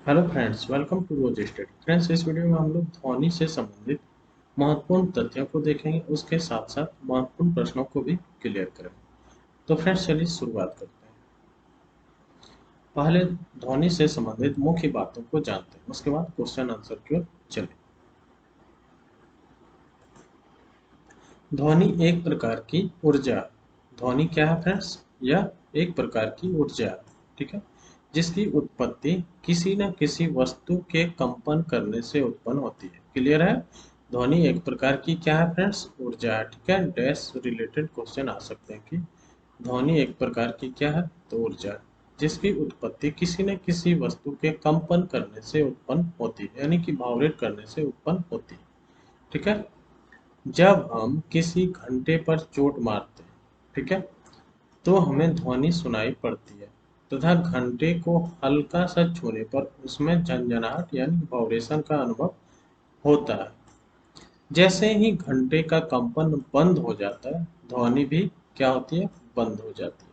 Hello friends, welcome to rose study. Friends, इस video में हम लोग ध्वनि से संबंधित महत्वपूर्ण तथ्यों को देखेंगे, उसके साथ साथ महत्वपूर्ण प्रश्नों को भी क्लियर करेंगे। तो फ्रेंड्स, चलिए शुरुआत करते हैं। पहले ध्वनि से संबंधित मुख्य बातों को जानते हैं, उसके बाद क्वेश्चन आंसर की ओर चलें। ध्वनि एक प्रकार की ऊर्जा है। ध्वनि क्या है फ्रेंड्स? यह एक प्रकार की ऊर्जा है, ठीक है, जिसकी उत्पत्ति किसी न किसी वस्तु के कंपन करने से उत्पन्न होती है। क्लियर है? ध्वनि एक प्रकार की क्या है फ्रेंड्स? ऊर्जा है, ठीक है। डैश रिलेटेड क्वेश्चन आ सकते हैं कि ध्वनि एक प्रकार की क्या है, तो ऊर्जा है, जिसकी उत्पत्ति किसी न किसी वस्तु के कंपन करने से उत्पन्न होती है, यानी कि वाइब्रेट करने से उत्पन्न होती है, ठीक है। जब हम किसी घंटे पर चोट मारते हैं, ठीक है, तो हमें ध्वनि सुनाई पड़ती है तथा घंटे को हल्का सा छूने पर उसमें झंझनाहट यानी वाइब्रेशन का अनुभव होता है। जैसे ही घंटे का कंपन बंद हो जाता है, ध्वनि भी क्या होती है? बंद हो जाती है।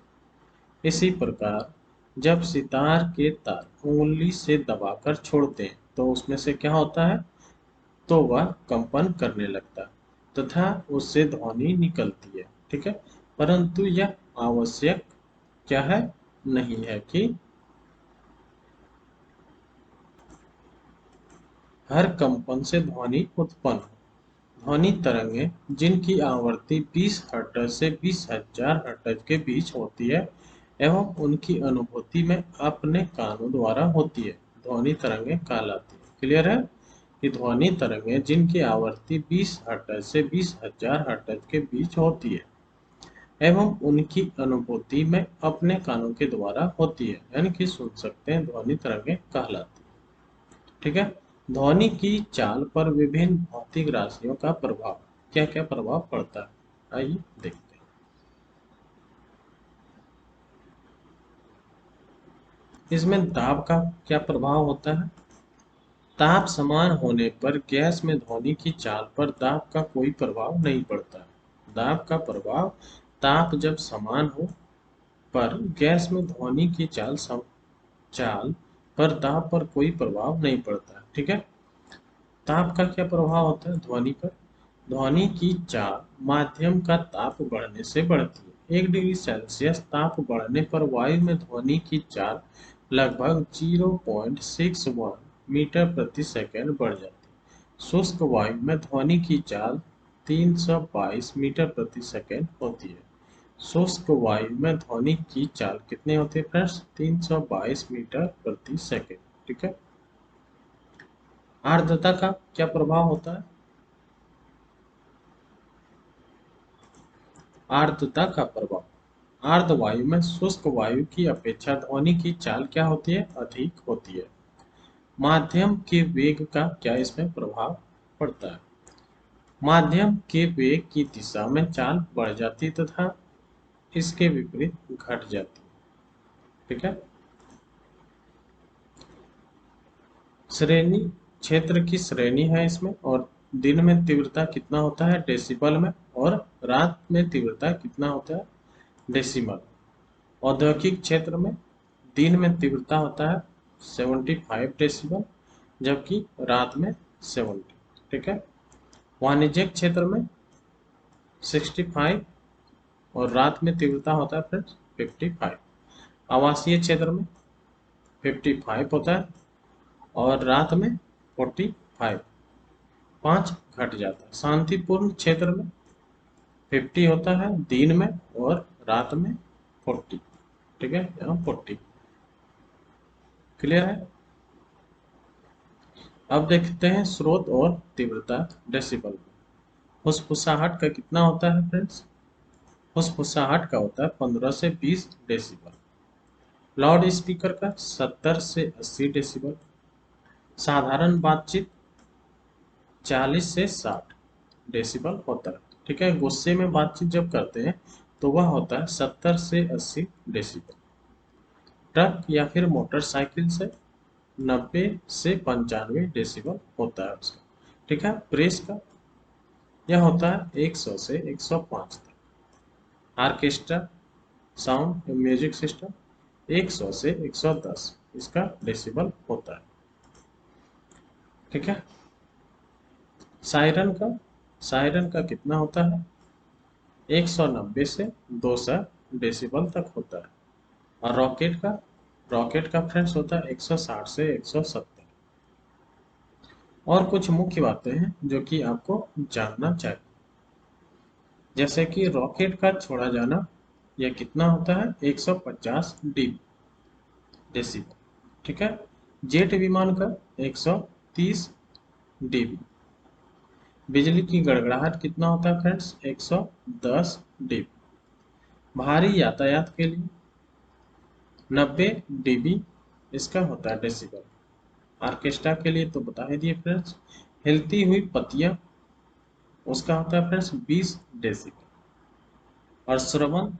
इसी प्रकार जब सितार के तार उंगली से दबाकर छोड़ते हैं तो उसमें से क्या होता है? तो वह कंपन करने लगता है तथा उससे ध्वनि निकलती है, ठीक है। परंतु यह आवश्यक क्या है? नहीं है कि हर कंपन से ध्वनि उत्पन्न हो। ध्वनि तरंगें जिनकी आवृत्ति 20 हर्ट्ज से 20,000 हर्ट्ज के बीच होती है एवं उनकी अनुभूति में अपने कानों द्वारा होती है, ध्वनि तरंगें कहलाती है। क्लियर है? कि ध्वनि तरंगें जिनकी आवृत्ति 20 हर्ट्ज से 20,000 हर्ट्ज के बीच होती है एवं उनकी अनुभूति में अपने कानों के द्वारा होती है, यानी कि सुन सकते हैं, ध्वनि तरंगें कहलाती है, ठीक है। ध्वनि की चाल पर विभिन्न भौतिक राशियों का प्रभाव, क्या क्या प्रभाव पड़ता है, आइए देखते हैं। इसमें दाब का क्या प्रभाव होता है? ताप समान होने पर गैस में ध्वनि की चाल पर दाब का कोई प्रभाव नहीं पड़ता। दाब का प्रभाव, ताप जब समान हो पर गैस में ध्वनि की चाल पर दाब पर कोई प्रभाव नहीं पड़ता, ठीक है। ताप का क्या प्रभाव होता है ध्वनि पर? ध्वनि की चाल माध्यम का ताप बढ़ने से बढ़ती है। 1 डिग्री सेल्सियस ताप बढ़ने पर वायु में ध्वनि की चाल लगभग 0.61 मीटर प्रति सेकंड बढ़ जाती है। शुष्क वायु में ध्वनि की चाल 322 मीटर प्रति सेकंड होती है। शुष्क वायु में ध्वनि की चाल कितनी होती है फ्रेंड्स? 322 मीटर प्रति सेकंड, ठीक है। आर्द्रता का क्या प्रभाव होता है? आर्द्रता का प्रभाव, आर्द्र वायु में शुष्क वायु की अपेक्षा ध्वनि की चाल क्या होती है? अधिक होती है। माध्यम के वेग का क्या इसमें प्रभाव पड़ता है? माध्यम के वेग की दिशा में चाल बढ़ जाती तथा इसके विपरीत घट जाती, ठीक है। श्रेणी, क्षेत्र की श्रेणी है इसमें, और दिन में तीव्रता कितना होता है? डेसिबल में, और रात में तीव्रता कितना होता है? डेसिमल। औद्योगिक क्षेत्र में दिन में तीव्रता होता है 75 डेसिबल, जबकि रात में 70, ठीक है। वाणिज्यिक क्षेत्र में 65 और रात में तीव्रता होता है फ्रेंड्स 55। आवासीय क्षेत्र में 55 होता है और रात में 45, 5 घट जाता है। शांतिपूर्ण क्षेत्र में 50 होता है दिन में और रात में 40, ठीक है, यहाँ 40। क्लियर है? अब देखते हैं स्रोत और तीव्रता डेसिबल में। फुसफुसाहट का कितना होता है फ्रेंड्स? फुसफुसाहट का होता है 15 से 20 डेसिबल। लाउड स्पीकर का 70 से 80 डेसिबल। साधारण बातचीत 40 से 60 डेसिबल होता है, ठीक है। गुस्से में बातचीत जब करते हैं तो वह होता है 70 से 80 डेसिबल। ट्रक या फिर मोटरसाइकिल से 90 से 95 डेसिबल होता है उसका, ठीक है। प्रेस का यह होता है 100 से 105 तक। ऑर्केस्ट्रा साउंड म्यूजिक सिस्टम 100 से 110 इसका डेसिबल होता है। ठीक है। सायरन का कितना होता है? 190 से 200 डेसिबल तक होता है। और रॉकेट का फ्रेंड्स होता है 160 से 170। और कुछ मुख्य बातें हैं जो कि आपको जानना चाहिए, जैसे कि रॉकेट का छोड़ा जाना यह कितना होता है? 150 डेसिबल। ठीक है। जेट विमान का 130 डीबी। बिजली की गड़गड़ाहट कितना होता है फ्रेंड्स? 110 डीबी। भारी यातायात के लिए 90 डीबी इसका होता है डेसिबल। ऑर्केस्ट्रा के लिए तो बता ही दिए फ्रेंड्स। हिलती हुई पत्तियां उसका होता है फ्रेंड्स 20 डेसिबल। और श्रवण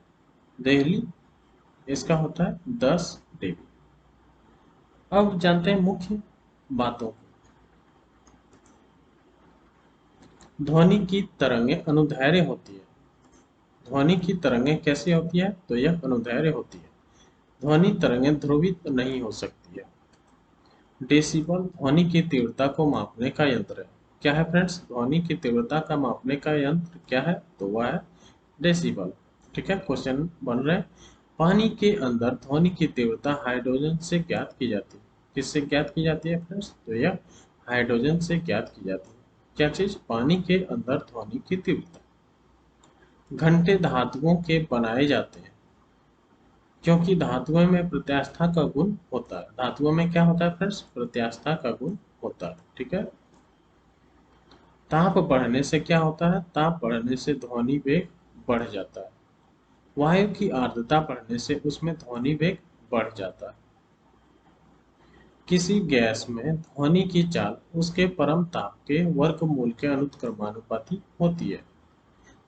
देहली इसका होता है 10 डीबी। अब जानते हैं मुख्य बातों को। ध्वनि की तरंगें अनुदैर्ध्य होती है। ध्वनि की तरंगें कैसी होती है? तो यह अनुदैर्ध्य होती है। ध्वनि तरंगें ध्रुवित नहीं हो सकती है। डेसिबल ध्वनि की तीव्रता को मापने का यंत्र है। क्या है फ्रेंड्स? ध्वनि की तीव्रता का मापने का यंत्र क्या है? तो वह है डेसिबल। ठीक है। क्वेश्चन बन रहे हैं। पानी के अंदर ध्वनि की तीव्रता हाइड्रोजन से ज्ञात की जाती है। किससे ज्ञात की जाती है फ्रेंड्स? तो यह हाइड्रोजन से ज्ञात की जाती है। क्या चीज? पानी के अंदर ध्वनि की तीव्रता। घंटे धातुओं के बनाए जाते हैं क्योंकि धातुओं में प्रत्यास्था का गुण होता है। धातुओं में क्या होता है फ्रेंड्स? प्रत्यास्था का गुण होता है। ठीक है। ताप बढ़ने से क्या होता है? ताप बढ़ने से ध्वनि वेग बढ़ जाता है। वायु की आर्द्रता बढ़ने से उसमें ध्वनि वेग बढ़ जाता है। किसी गैस में ध्वनि की चाल उसके परम ताप के वर्गमूल के अनुक्रमानुपाती होती है।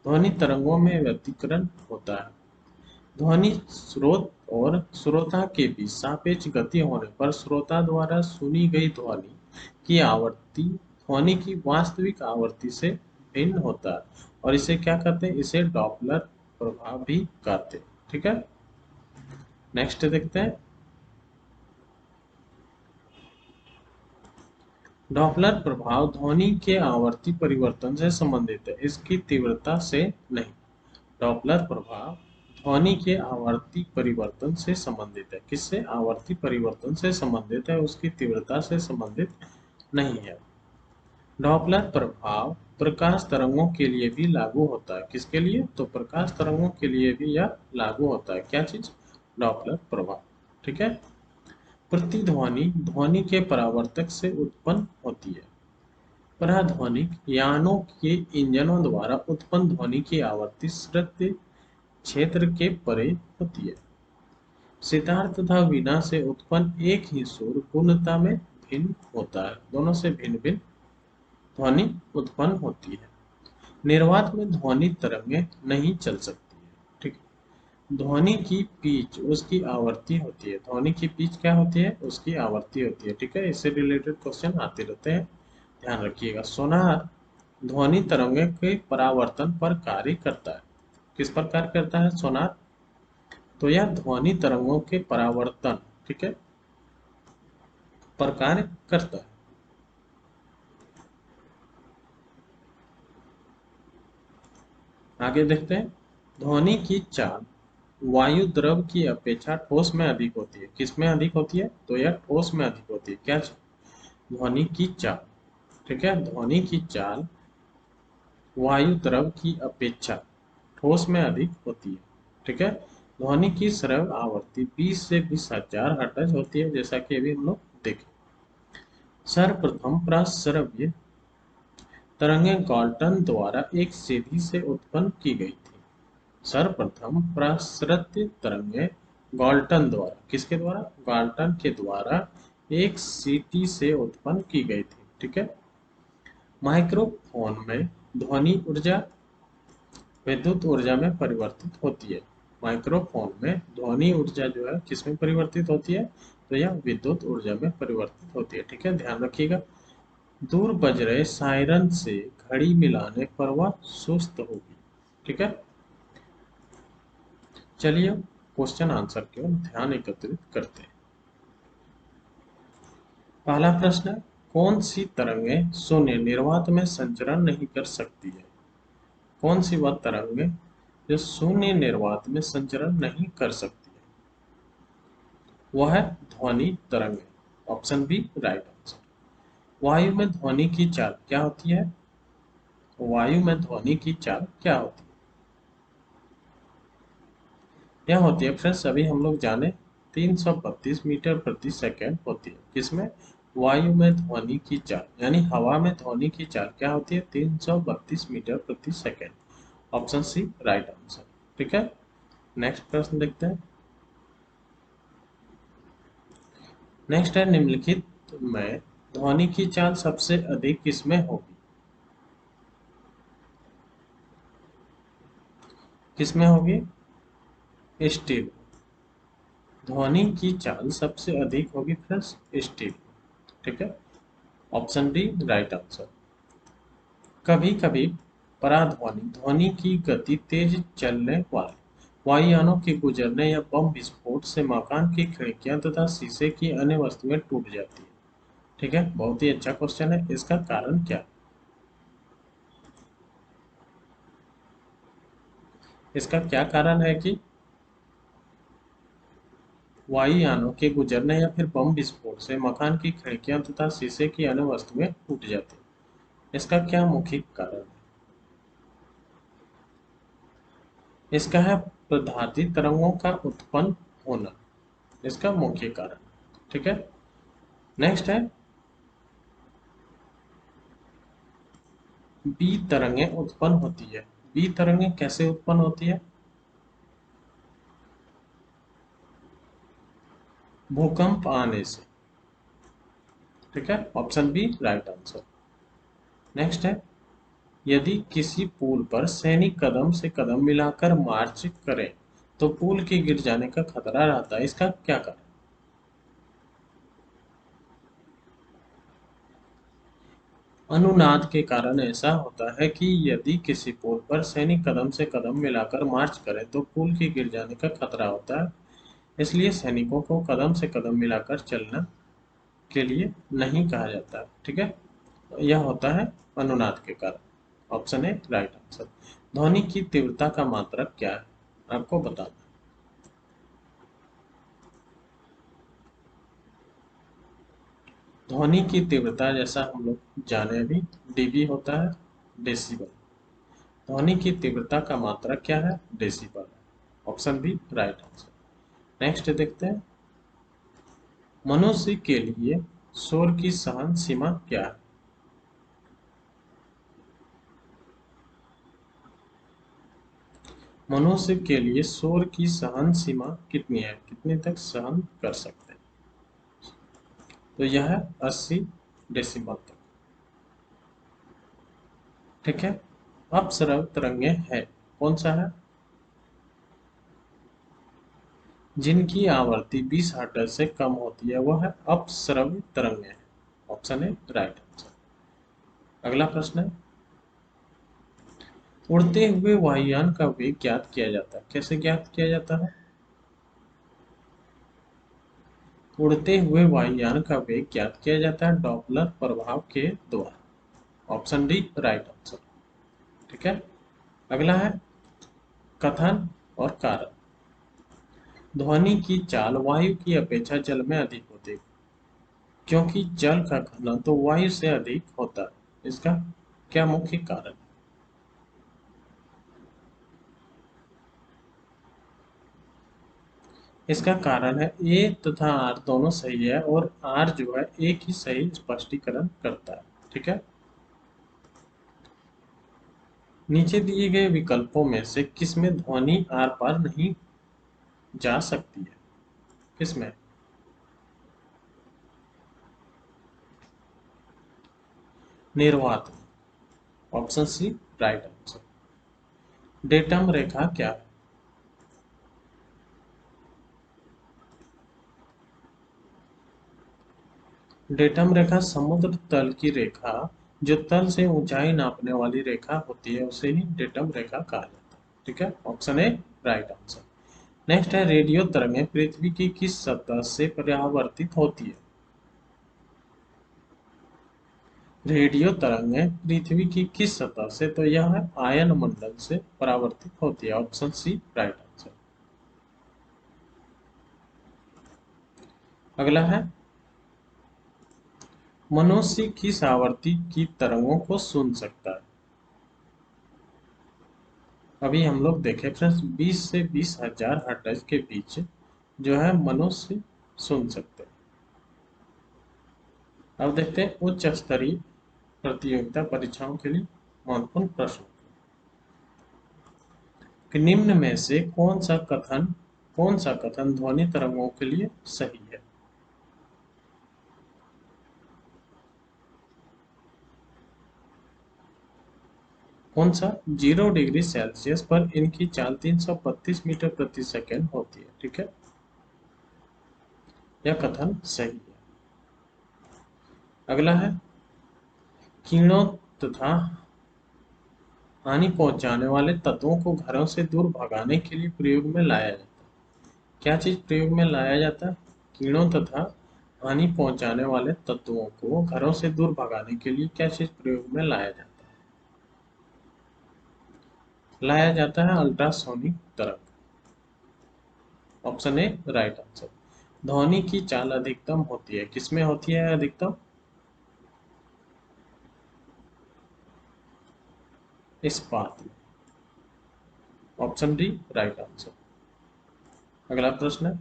ध्वनि तरंगों में व्यतिकरण होता है। ध्वनि स्रोत और श्रोता के बीच सापेक्ष गति होने पर श्रोता द्वारा सुनी गई ध्वनि की आवृत्ति ध्वनि की वास्तविक आवृत्ति से भिन्न होता है। और इसे क्या कहते हैं? इसे डॉपलर प्रभाव भी कहते हैं। ठीक है। नेक्स्ट देखते हैं। डॉपलर प्रभाव ध्वनि के आवर्ती परिवर्तन से संबंधित है, इसकी तीव्रता से नहीं। डॉपलर प्रभाव ध्वनि के आवर्ती परिवर्तन से संबंधित है। किससे? आवर्ती परिवर्तन से संबंधित है, उसकी तीव्रता से संबंधित नहीं है। डॉपलर प्रभाव प्रकाश तरंगों के लिए भी लागू होता है। किसके लिए? तो प्रकाश तरंगों के लिए भी यह लागू होता है। क्या चीज? डॉपलर प्रभाव। ठीक है। प्रतिध्वनि ध्वनि के परावर्तक से उत्पन्न होती है। पराध्वनिक यानों के इंजनों द्वारा उत्पन्न ध्वनि की आवृत्ति श्रुति क्षेत्र के परे होती है। सितार तथा वीणा से उत्पन्न एक ही सुर पूर्णता में भिन्न होता है। दोनों से भिन्न भिन्न ध्वनि उत्पन्न होती है। निर्वात में ध्वनि तरंगें नहीं चल सकती है। ठीक है। ध्वनि की पिच उसकी आवृत्ति होती है। ध्वनि की पिच क्या होती है? उसकी आवृत्ति होती है। ठीक है। इससे रिलेटेड क्वेश्चन आते रहते हैं, ध्यान रखिएगा। सोनार ध्वनि तरंगे के परावर्तन पर कार्य करता है। किस पर कार्य करता है सोनार? तो यह ध्वनि तरंगों के परावर्तन, ठीक है, पर कार्य करता है। आगे देखते हैं। ध्वनि की चाल वायु द्रव की अपेक्षा ठोस में अधिक होती है। किस में अधिक होती है? तो यह ठोस में अधिक होती है। क्या? ध्वनि की चाल। ठीक है। ध्वनि की चाल वायु द्रव की अपेक्षा ठोस में अधिक होती है। ठीक है। ध्वनि की श्रव्य आवृत्ति 20 से 20,000 हर्ट्ज होती है, जैसा कि अभी हम लोग देखें। सर्वप्रथम प्रश्रव्य तरंगें गाल्टन द्वारा एक सीधी से उत्पन्न की गई थी। सर्वप्रथम प्रसृत तरंगें गाल्टन द्वारा, किसके द्वारा? गाल्टन के द्वारा एक सीटी से उत्पन्न की गई थी। ठीक है। माइक्रोफोन में ध्वनि ऊर्जा विद्युत ऊर्जा में परिवर्तित होती है। माइक्रोफोन में ध्वनि ऊर्जा जो है किसमें परिवर्तित होती है? तो यह विद्युत ऊर्जा में परिवर्तित होती है। ठीक है। ध्यान रखिएगा। दूर बज रहे सायरन से घड़ी मिलाने पर वह सुस्त होगी। ठीक है। चलिए क्वेश्चन आंसर की ओर ध्यान एकत्रित करते हैं। पहला प्रश्न है, कौन सी तरंगें शून्य निर्वात में संचरण नहीं कर सकती है? कौन सी वह तरंगें जो शून्य निर्वात में संचरण नहीं कर सकती है? वह है ध्वनि तरंगें। Option B right answer. वायु में ध्वनि की चाल क्या होती है? वायु में ध्वनि की चाल क्या होती है? यह होती है फ्रेंड्स, अभी हम लोग जाने 332 मीटर प्रति सेकंड होती है। किसमें? वायु में ध्वनि की चाल यानी हवा में ध्वनि की चाल क्या होती है? 332 मीटर प्रति second. Option C right answer. ठीक है, नेक्स्ट प्रश्न देखते हैं। नेक्स्ट है, निम्नलिखित में ध्वनि की चाल सबसे अधिक किसमें होगी? किसमें होगी? स्टील। ध्वनि की चाल सबसे अधिक होगी फ्रेंड्स स्टील। ठीक है, ऑप्शन डी राइट आंसर। कभी कभी पराध्वनि ध्वनि की गति तेज चलने वाले वायुयानों के गुजरने या बम विस्फोट से मकान की खिड़कियां तथा शीशे की अन्य वस्तुएं टूट जाती है। ठीक है, बहुत ही अच्छा क्वेश्चन है। इसका कारण क्या? इसका क्या कारण है कि वायुयानों के गुजरने या फिर बम विस्फोट से मकान की खिड़कियां तथा शीशे की अन्य वस्तुएं टूट जाती है? इसका क्या मुख्य कारण है? इसका है प्रधाती तरंगों का उत्पन्न होना, इसका मुख्य कारण। ठीक है, नेक्स्ट है, बी तरंगें उत्पन्न होती है। बी तरंगें कैसे उत्पन्न होती है? भूकंप आने से। ठीक है, option B right answer. Next है, यदि किसी पुल पर सैनिक कदम से कदम मिलाकर मार्च करें तो पुल के गिर जाने का खतरा रहता है। इसका क्या कारण? अनुनाद के कारण ऐसा होता है कि यदि किसी पुल पर सैनिक कदम से कदम मिलाकर मार्च करें तो पुल के गिर जाने का खतरा होता है। इसलिए सैनिकों को कदम से कदम मिलाकर चलना के लिए नहीं कहा जाता। ठीक है, यह होता है अनुनाद के कारण। Option A right answer. ध्वनि की तीव्रता का मात्रक क्या है? आपको बताना है। ध्वनि की तीव्रता जैसा हम लोग जाने अभी डीबी होता है, डेसिबल। ध्वनि की तीव्रता का मात्रक क्या है? Decibel. Option B right answer. Next देखते हैं, मनुष्य के लिए शोर की सहन सीमा क्या है? मनुष्य के लिए शोर की सहन सीमा कितनी है? कितने तक सहन कर सकते हैं? तो यह है 80 डेसिबल तक। ठीक है, अपस्रव तरंगे है, कौन सा है? जिनकी आवृत्ति 20 हर्ट्ज से कम होती है वह है अपस्रव तरंगे। ऑप्शन है राइट आंसर। अगला प्रश्न है, उड़ते हुए वायुयान का वेग ज्ञात किया जाता है। कैसे ज्ञात किया जाता है? उड़ते हुए वायुयान का वेग ज्ञात किया जाता है डॉपलर प्रभाव के द्वारा। Option D right answer. ठीक है, अगला है कथन और कारण। ध्वनि की चाल वायु की अपेक्षा जल में अधिक होती है क्योंकि जल का घनत्व तो वायु से अधिक होता है। इसका क्या मुख्य कारण? इसका कारण है ए तथा आर दोनों सही है और आर जो है एक ही सही स्पष्टीकरण करता है। ठीक है, नीचे दिए गए विकल्पों में से किसमें ध्वनि आर पार नहीं जा सकती है? किसमें? निर्वात। Option C right answer. Datum रेखा क्या है? डेटम रेखा समुद्र तल की रेखा जो तल से ऊंचाई नापने वाली रेखा होती है उसे ही डेटम रेखा कहा जाता है। ठीक है, option A right answer. Next है, रेडियो तरंगें पृथ्वी की किस सतह से परावर्तित होती है? रेडियो तरंगें पृथ्वी की किस सतह से, तो यह है आयन मंडल से परावर्तित होती है। Option C right answer. अगला है, मनुष्य किस आवृत्ति की तरंगों को सुन सकता है। अभी हम लोग देखें फ्रेंड्स, 20 से 20,000 हर्ट्ज के बीच जो है मनुष्य सुन सकते हैं। अब देखते हैं उच्च स्तरीय प्रतियोगिता परीक्षाओं के लिए महत्वपूर्ण प्रश्न कि निम्न में से कौन सा कथन ध्वनि तरंगों के लिए सही है। कौन सा? 0 डिग्री सेल्सियस पर इनकी चाल 332 मीटर प्रति सेकेंड होती है। ठीक है, यह कथन सही है। अगला है, कीड़ों तथा हानि पहुंचाने वाले तत्वों को घरों से दूर भगाने के लिए प्रयोग में लाया जाता है। क्या चीज प्रयोग में लाया जाता है? कीड़ों तथा हानि पहुंचाने वाले तत्वों को घरों से दूर भगाने के लिए क्या चीज प्रयोग में लाया जाता है? लाया जाता है अल्ट्रासोनिक तरंग। Option A right answer. ध्वनि की चाल अधिकतम होती है, किसमें होती है अधिकतम? इस्पात में। Option D right answer. अगला प्रश्न है,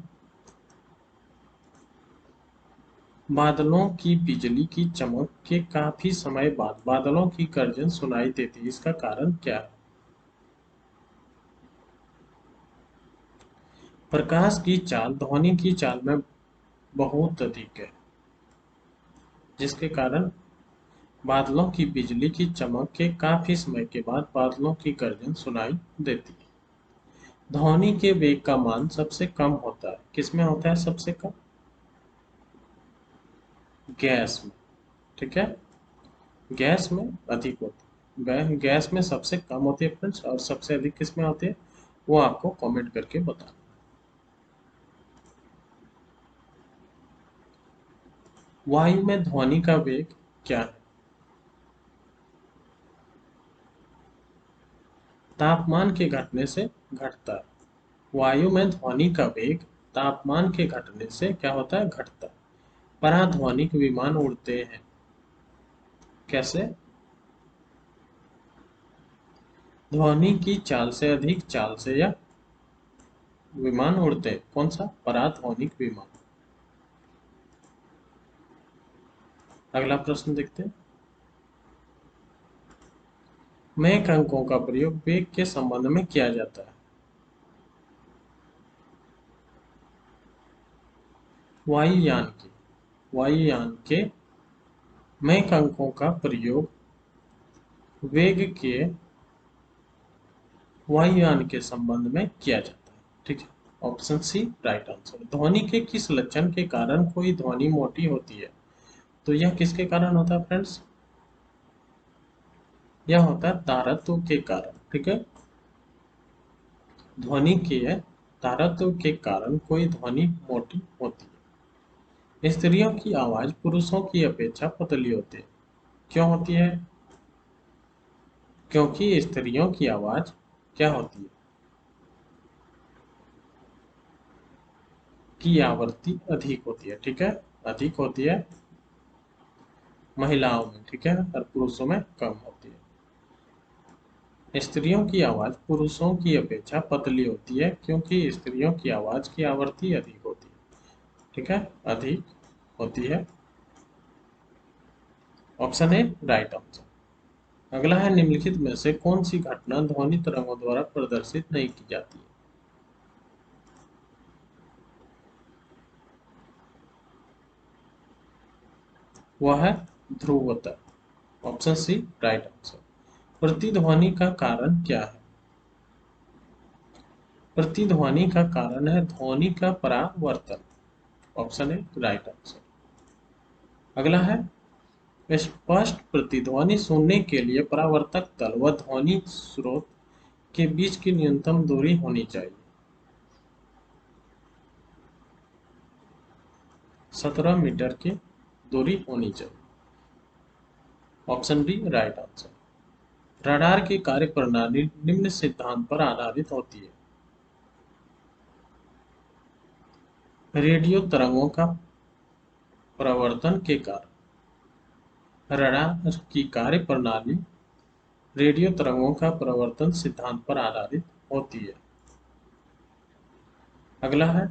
बादलों की बिजली की चमक के काफी समय बाद बादलों की गर्जन सुनाई देती है, इसका कारण क्या है? प्रकाश की चाल ध्वनि की चाल में बहुत अधिक है, जिसके कारण बादलों की बिजली की चमक के काफी समय के बाद बादलों की गर्जन सुनाई देती है। ध्वनि के वेग का मान सबसे कम होता है, किसमें होता है सबसे कम? गैस में। ठीक है, गैस में अधिक होती है, गैस में सबसे कम होती है फ्रेंड्स, और सबसे अधिक किसमें होती है वो आपको कमेंट करके बताना। वायु में ध्वनि का वेग क्या है? तापमान के घटने से घटता है। वायु में ध्वनि का वेग तापमान के घटने से क्या होता है? घटता है। पराध्वनिक विमान उड़ते हैं कैसे? ध्वनि की चाल से अधिक चाल से या विमान उड़ते हैं, कौन सा? पराध्वनिक विमान। अगला प्रश्न देखते हैं, मैक अंकों का प्रयोग वेग के संबंध में किया जाता है। वायुयान के मैक अंकों का प्रयोग वेग के वायुयान के संबंध में किया जाता है। ठीक है, ऑप्शन सी राइट आंसर। ध्वनि के किस लक्षण के कारण कोई ध्वनि मोटी होती है, तो यह किसके कारण होता है फ्रेंड्स? यह होता है तारत्व के कारण। ठीक है, ध्वनि के तारत्व के कारण कोई ध्वनि मोटी होती है। स्त्रियों की आवाज पुरुषों की अपेक्षा पतली होती है, क्यों होती है? क्योंकि स्त्रियों की आवाज क्या होती है? की आवृत्ति अधिक होती है। ठीक है, अधिक होती है महिलाओं में, ठीक है, और पुरुषों में कम होती है। स्त्रियों की आवाज पुरुषों की अपेक्षा पतली होती है, क्योंकि स्त्रियों की आवाज की आवृत्ति अधिक होती है। ठीक है, अधिक होती है। Option A right answer. अगला है, निम्नलिखित में से कौन सी घटना ध्वनि तरंगों द्वारा प्रदर्शित नहीं की जाती है? वह है ध्रुवता। Option C right answer. प्रतिध्वनि का कारण क्या है? प्रतिध्वनि का कारण है ध्वनि का परावर्तन। Option A right answer. अगला है, स्पष्ट प्रतिध्वनि सुनने के लिए परावर्तक तल व ध्वनि स्रोत के बीच की न्यूनतम दूरी होनी चाहिए। 17 मीटर की दूरी होनी चाहिए। Option B right answer. Radar की कार्यप्रणाली निम्न सिद्धांत पर आधारित होती है। रेडियो तरंगों का प्रवर्तन के कारण रडार की कार्यप्रणाली रेडियो तरंगों का प्रवर्तन सिद्धांत पर आधारित होती है। अगला है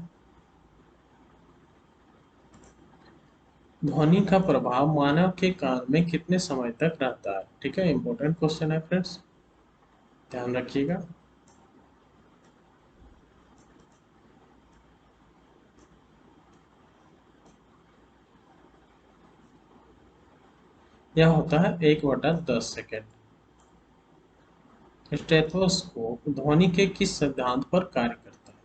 ध्वनि का प्रभाव मानव के कान में कितने समय तक रहता है। ठीक है, इंपॉर्टेंट क्वेश्चन है फ्रेंड्स, ध्यान रखिएगा। यह होता है 1/10 सेकेंड। स्टेथोस्कोप ध्वनि के किस सिद्धांत पर कार्य करता है।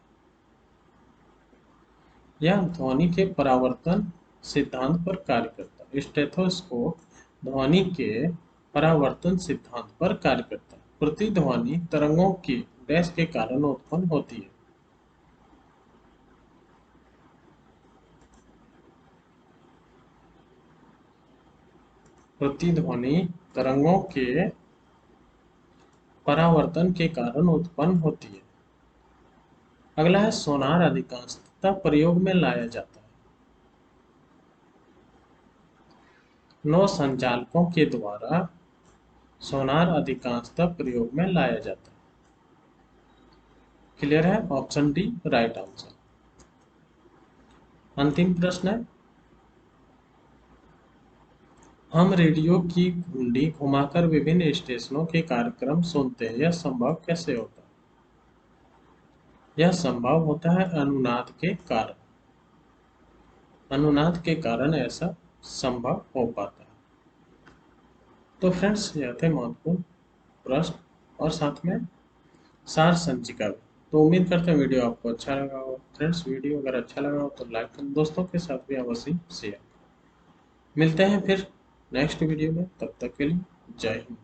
यह ध्वनि के परावर्तन सिद्धांत पर कार्य करता है। स्टेथोस्कोप ध्वनि के परावर्तन सिद्धांत पर कार्य करता है। प्रतिध्वनि तरंगों की डैश के कारण उत्पन्न होती है। प्रतिध्वनि तरंगों के परावर्तन के कारण उत्पन्न होती है। अगला है सोनार अधिकांशतः प्रयोग में लाया जाता है। नौ संचालकों के द्वारा सोनार अधिकांशतः प्रयोग में लाया जाता है। क्लियर है, ऑप्शन डी राइट आंसर। अंतिम प्रश्न है हम रेडियो की घुंडी घुमाकर विभिन्न स्टेशनों के कार्यक्रम सुनते हैं, यह संभव कैसे होता है। यह संभव होता है अनुनाद के कारण। अनुनाद के कारण ऐसा संभव हो पाता है। तो फ्रेंड्स यह थे महत्वपूर्ण प्रश्न और साथ में सार संचिका भी। तो उम्मीद करते हैं वीडियो आपको अच्छा लगा हो। फ्रेंड्स वीडियो अगर अच्छा लगा हो तो लाइक करें, दोस्तों के साथ भी अवश्य शेयर। मिलते हैं फिर नेक्स्ट वीडियो में, तब तक के लिए जय हिंद।